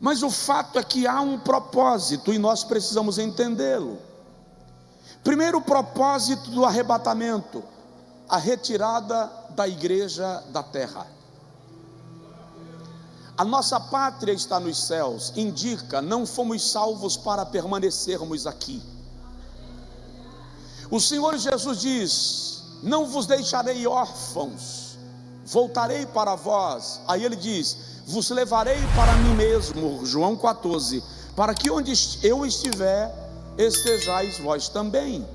Mas o fato é que há um propósito e nós precisamos entendê-lo. Primeiro, o propósito do arrebatamento: a retirada da igreja da terra. A nossa pátria está nos céus, indica, não fomos salvos para permanecermos aqui. O Senhor Jesus diz: não vos deixarei órfãos, voltarei para vós. Aí ele diz: vos levarei para mim mesmo, João 14, para que onde eu estiver, estejais vós também.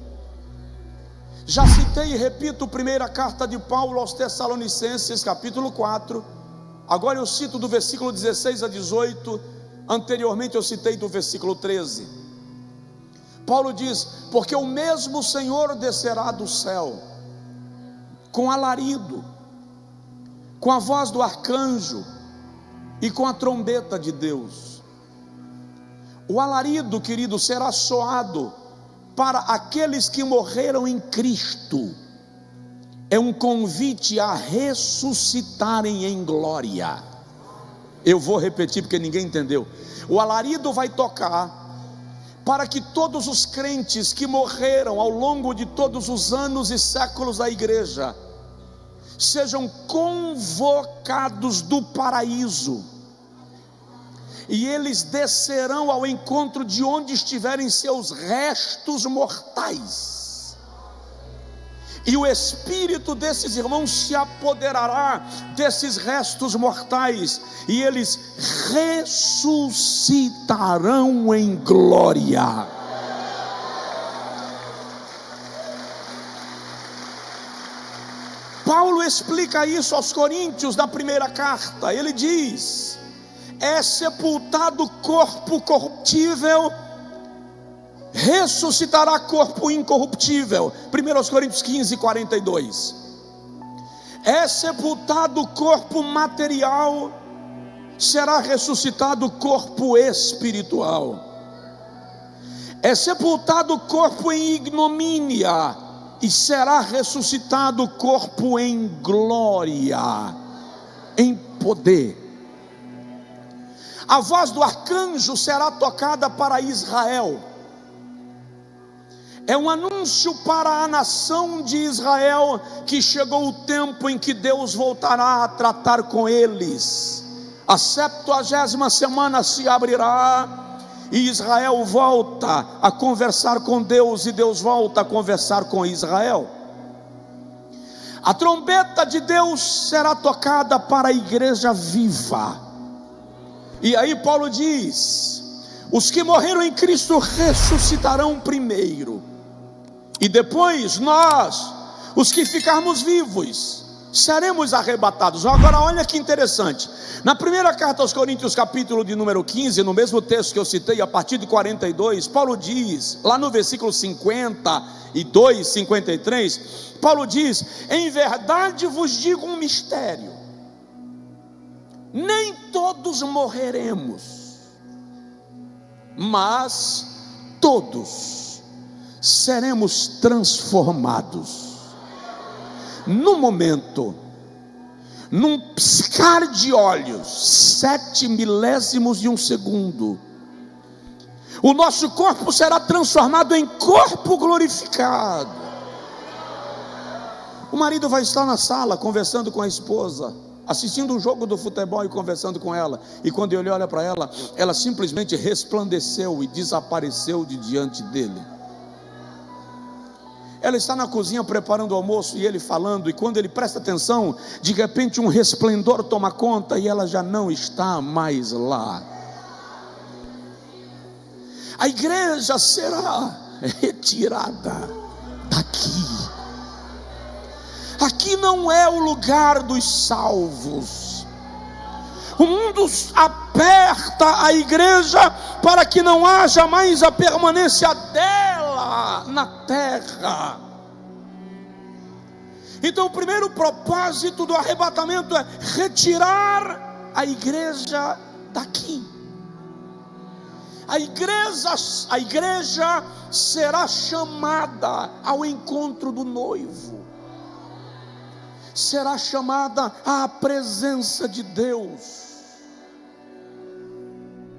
Já citei e repito, primeira carta de Paulo aos Tessalonicenses, capítulo 4, agora eu cito do versículo 16 a 18, anteriormente eu citei do versículo 13. Paulo diz: porque o mesmo Senhor descerá do céu, com alarido, com a voz do arcanjo e com a trombeta de Deus. O alarido, querido, será soado para aqueles que morreram em Cristo. É um convite a ressuscitarem em glória. Eu vou repetir porque ninguém entendeu. O alarido vai tocar para que todos os crentes que morreram ao longo de todos os anos e séculos da igreja sejam convocados do paraíso, e eles descerão ao encontro de onde estiverem seus restos mortais. E o espírito desses irmãos se apoderará desses restos mortais, e eles ressuscitarão em glória. Paulo explica isso aos Coríntios na primeira carta. Ele diz: é sepultado corpo corruptível, ressuscitará corpo incorruptível. 1 Coríntios 15, 42. É sepultado corpo material, será ressuscitado corpo espiritual. É sepultado corpo em ignomínia, e será ressuscitado corpo em glória, em poder. A voz do arcanjo será tocada para Israel. É um anúncio para a nação de Israel que chegou o tempo em que Deus voltará a tratar com eles. A 70ª semana se abrirá e Israel volta a conversar com Deus, e Deus volta a conversar com Israel. A trombeta de Deus será tocada para a igreja viva. E aí Paulo diz: os que morreram em Cristo ressuscitarão primeiro, e depois nós, os que ficarmos vivos, seremos arrebatados. Agora olha que interessante, na primeira carta aos Coríntios, capítulo de número 15, no mesmo texto que eu citei, a partir de 42, Paulo diz, lá no versículo 52, 53, Paulo diz: em verdade vos digo um mistério, nem todos morreremos, mas todos seremos transformados, no momento, num piscar de olhos, 7 milésimos de um segundo, o nosso corpo será transformado em corpo glorificado. O marido vai estar na sala conversando com a esposa, assistindo um jogo do futebol e conversando com ela, e quando ele olha para ela, ela simplesmente resplandeceu e desapareceu de diante dele. Ela está na cozinha preparando o almoço e ele falando, e quando ele presta atenção, de repente um resplendor toma conta e ela já não está mais lá. A igreja será retirada daqui. Aqui não é o lugar dos salvos. O mundo aperta a igreja para que não haja mais a permanência dela na terra. Então o primeiro propósito do arrebatamento é retirar a igreja daqui. A igreja será chamada ao encontro do noivo, será chamada à presença de Deus.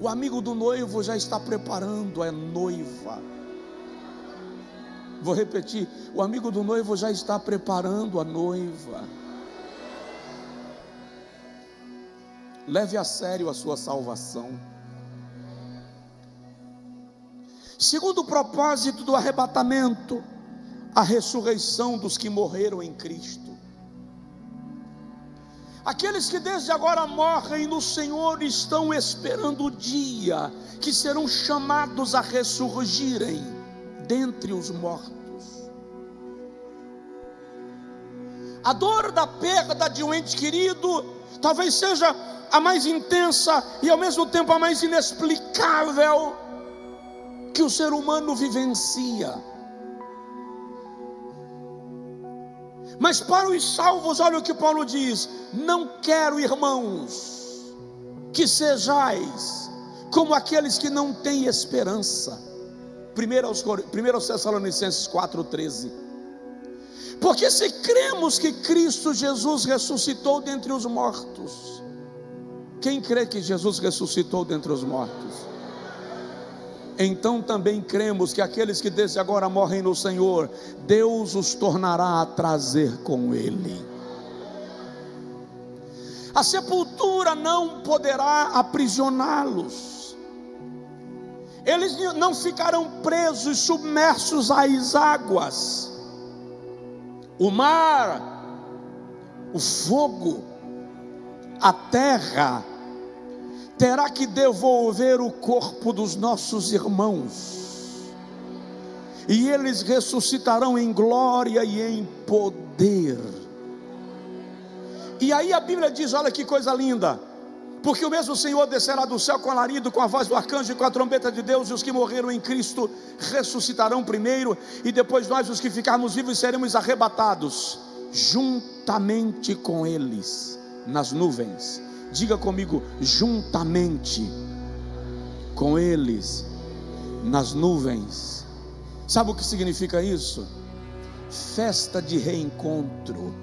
O amigo do noivo já está preparando a noiva. Vou repetir, o amigo do noivo já está preparando a noiva. Leve a sério a sua salvação. Segundo propósito do arrebatamento, a ressurreição dos que morreram em Cristo. Aqueles que desde agora morrem no Senhor estão esperando o dia que serão chamados a ressurgirem dentre os mortos. A dor da perda de um ente querido talvez seja a mais intensa e ao mesmo tempo a mais inexplicável que o ser humano vivencia. Mas para os salvos, olha o que Paulo diz: não quero, irmãos, que sejais como aqueles que não têm esperança. 1 Tessalonicenses 4,13. Porque se cremos que Cristo Jesus ressuscitou dentre os mortos, quem crê que Jesus ressuscitou dentre os mortos? Então também cremos que aqueles que desde agora morrem no Senhor, Deus os tornará a trazer com Ele. A sepultura não poderá aprisioná-los. Eles não ficarão presos, submersos às águas. O mar, o fogo, a terra terá que devolver o corpo dos nossos irmãos, e eles ressuscitarão em glória e em poder. E aí a Bíblia diz, olha que coisa linda: porque o mesmo Senhor descerá do céu com alarido, com a voz do arcanjo e com a trombeta de Deus, e os que morreram em Cristo ressuscitarão primeiro, e depois nós, os que ficarmos vivos, seremos arrebatados juntamente com eles nas nuvens. Diga comigo: juntamente com eles nas nuvens. Sabe o que significa isso? Festa de reencontro.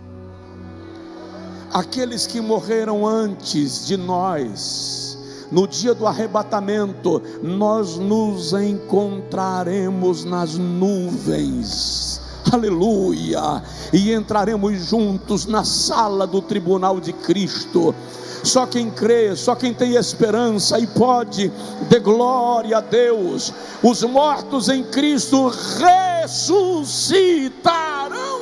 Aqueles que morreram antes de nós, no dia do arrebatamento, nós nos encontraremos nas nuvens, aleluia, e entraremos juntos na sala do tribunal de Cristo. Só quem crê, só quem tem esperança e pode, dê glória a Deus. Os mortos em Cristo ressuscitarão.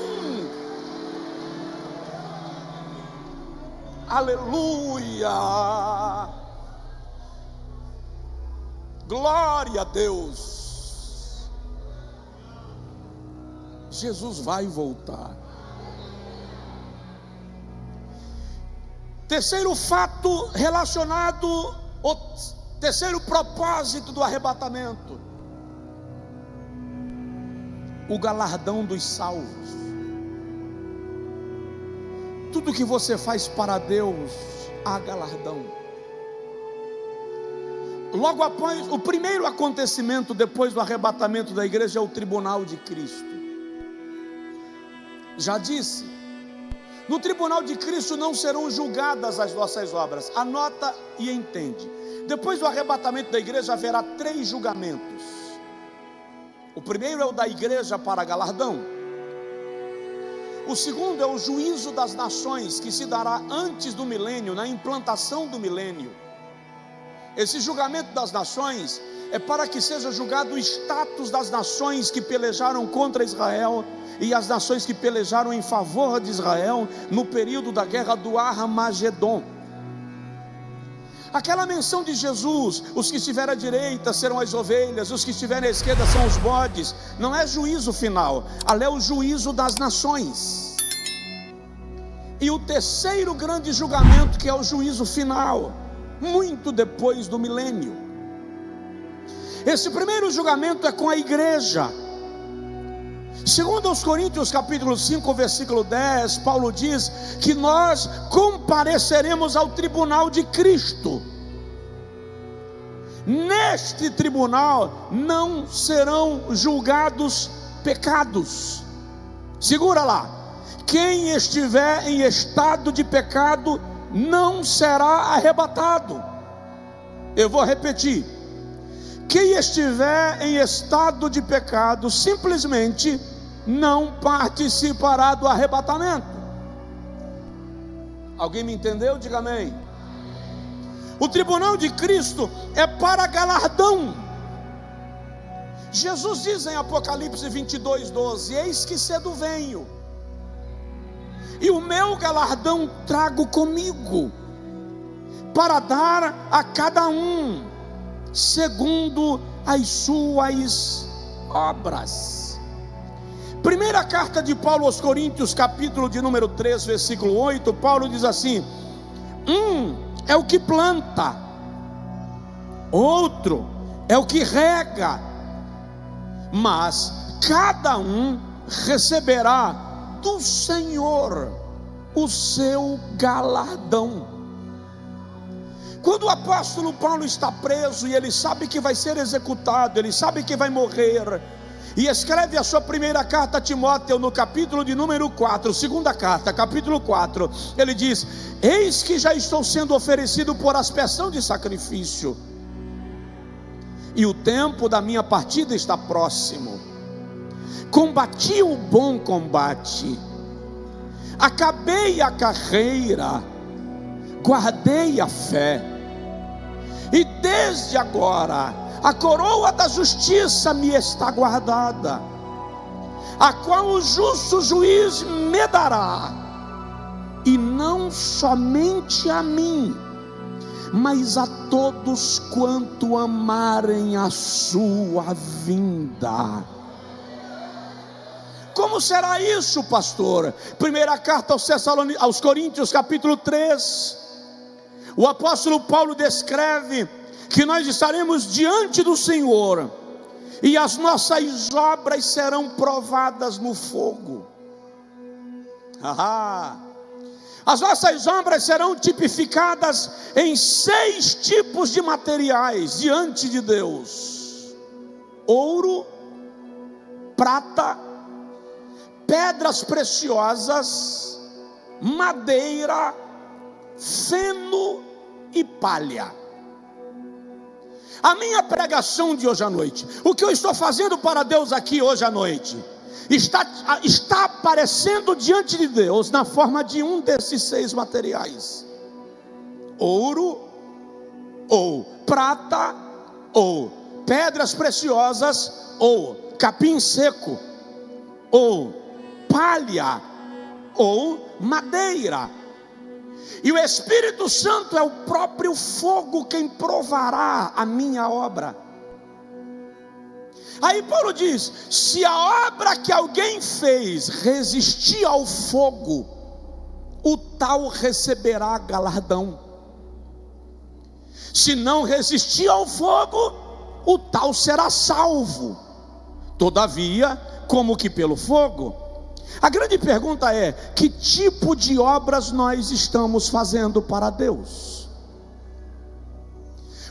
Aleluia, glória a Deus. Jesus vai voltar. Terceiro fato relacionado, o terceiro propósito do arrebatamento: o galardão dos salvos. Tudo que você faz para Deus, há galardão. Logo após, o primeiro acontecimento depois do arrebatamento da igreja é o tribunal de Cristo. Já disse, no tribunal de Cristo não serão julgadas as nossas obras. Anota e entende. Depois do arrebatamento da igreja haverá 3 julgamentos. O primeiro é o da igreja para galardão. O segundo é o juízo das nações, que se dará antes do milênio, na implantação do milênio. Esse julgamento das nações é para que seja julgado o status das nações que pelejaram contra Israel e as nações que pelejaram em favor de Israel no período da guerra do Armagedon. Aquela menção de Jesus: os que estiverem à direita serão as ovelhas, os que estiverem à esquerda são os bodes, não é juízo final, ali é o juízo das nações. E o terceiro grande julgamento, que é o juízo final, muito depois do milênio. Esse primeiro julgamento é com a igreja. Segundo aos Coríntios capítulo 5, versículo 10, Paulo diz que nós compareceremos ao tribunal de Cristo. Neste tribunal não serão julgados pecados. Segura lá: quem estiver em estado de pecado não será arrebatado. Eu vou repetir: quem estiver em estado de pecado, simplesmente não participará do arrebatamento. Alguém me entendeu? Diga amém. O tribunal de Cristo é para galardão. Jesus diz em Apocalipse 22:12: eis que cedo venho, e o meu galardão trago comigo, para dar a cada um segundo as suas obras. Primeira carta de Paulo aos Coríntios, capítulo de número 3, versículo 8, Paulo diz assim: é o que planta, outro é o que rega, mas cada um receberá do Senhor o seu galardão. Quando o apóstolo Paulo está preso e ele sabe que vai ser executado, ele sabe que vai morrer, e escreve a sua primeira carta a Timóteo no capítulo de número 4, segunda carta, capítulo 4, ele diz: eis que já estou sendo oferecido por aspersão de sacrifício, e o tempo da minha partida está próximo. Combati o bom combate, acabei a carreira, guardei a fé, e desde agora a coroa da justiça me está guardada, a qual o justo juiz me dará, e não somente a mim, mas a todos quanto amarem a sua vinda. Como será isso, pastor? Primeira carta aos Coríntios, capítulo 3, o apóstolo Paulo descreve que nós estaremos diante do Senhor, e as nossas obras serão provadas no fogo. As nossas obras serão tipificadas em 6 tipos de materiais diante de Deus: ouro, prata, pedras preciosas, madeira, feno e palha. A minha pregação de hoje à noite, o que eu estou fazendo para Deus aqui hoje à noite, está aparecendo diante de Deus na forma de um desses 6 materiais: ouro, ou prata, ou pedras preciosas, ou capim seco, ou palha, ou madeira. E o Espírito Santo é o próprio fogo quem provará a minha obra. Aí Paulo diz: se a obra que alguém fez resistir ao fogo, o tal receberá galardão. Se não resistir ao fogo, o tal será salvo, todavia como que pelo fogo. A grande pergunta é: que tipo de obras nós estamos fazendo para Deus?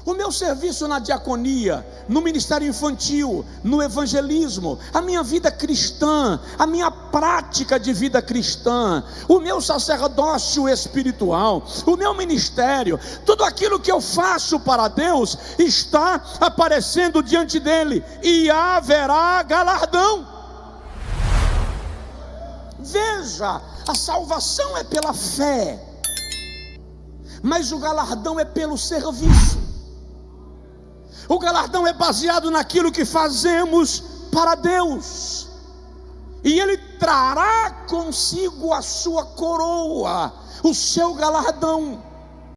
O meu serviço na diaconia, no ministério infantil, no evangelismo, a minha vida cristã, a minha prática de vida cristã, o meu sacerdócio espiritual, o meu ministério, tudo aquilo que eu faço para Deus está aparecendo diante dele, e haverá galardão. Veja, a salvação é pela fé, mas o galardão é pelo serviço. O galardão é baseado naquilo que fazemos para Deus, e Ele trará consigo a sua coroa, o seu galardão.